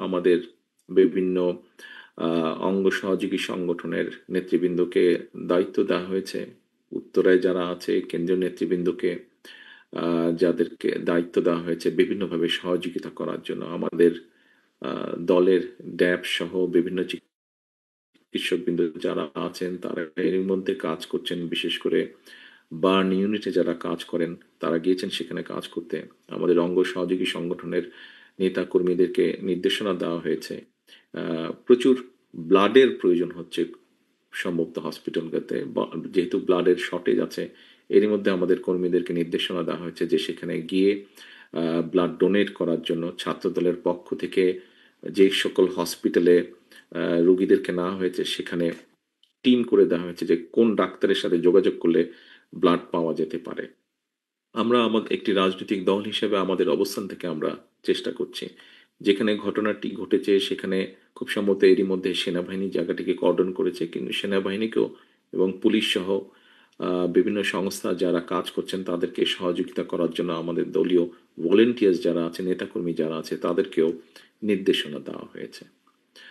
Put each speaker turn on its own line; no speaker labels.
আমাদের বিভিন্ন অঙ্গ সহযোগী সংগঠনের নেতৃবৃন্দকে দায়িত্ব দেওয়া হয়েছে। উত্তরায় যারা আছে কেন্দ্রীয় নেতৃবৃন্দকে যাদেরকে দায়িত্ব দেওয়া হয়েছে বিভিন্নভাবে সহযোগিতা করার জন্য। আমাদের দলের ড্যাব সহ বিভিন্ন চিকিৎসকবৃন্দ যারা আছেন তারা এর মধ্যে কাজ করছেন। বিশেষ করে বার্ন ইউনিটে যারা কাজ করেন তারা গিয়েছেন সেখানে কাজ করতে। আমাদের অঙ্গ সহযোগী সংগঠনের নেতা কর্মীদেরকে নির্দেশনা দেওয়া হয়েছে। প্রচুর ব্লাডের প্রয়োজন হচ্ছে সম্ভবত হসপিটালগুলোতে, যেহেতু ব্লাডের শর্টেজ আছে। এরই মধ্যে আমাদের কর্মীদেরকে নির্দেশনা দেওয়া হয়েছে যে সেখানে গিয়ে ব্লাড ডোনেট করার জন্য ছাত্র দলের পক্ষ থেকে যে সকল হসপিটালে রোগীদেরকে নেওয়া হয়েছে সেখানে টিম করে দেওয়া হয়েছে যে কোন ডাক্তারের সাথে যোগাযোগ করলে ব্লাড পাওয়া যেতে পারে। আমরা আমাদের একটি রাজনৈতিক দল হিসেবে আমাদের অবস্থান থেকে আমরা চেষ্টা করছি। যেখানে ঘটনাটি ঘটেছে সেখানে খুব সম্ভবত এরই মধ্যে সেনাবাহিনী জায়গাটিকে কর্ডন করেছে, কিন্তু সেনাবাহিনীকেও এবং পুলিশ সহ বিভিন্ন সংস্থা যারা কাজ করছেন তাদেরকে সহযোগিতা করার জন্য আমাদের দলীয় ভলেন্টিয়ার্স যারা আছে, নেতাকর্মী যারা আছে তাদেরকেও নির্দেশনা দেওয়া হয়েছে।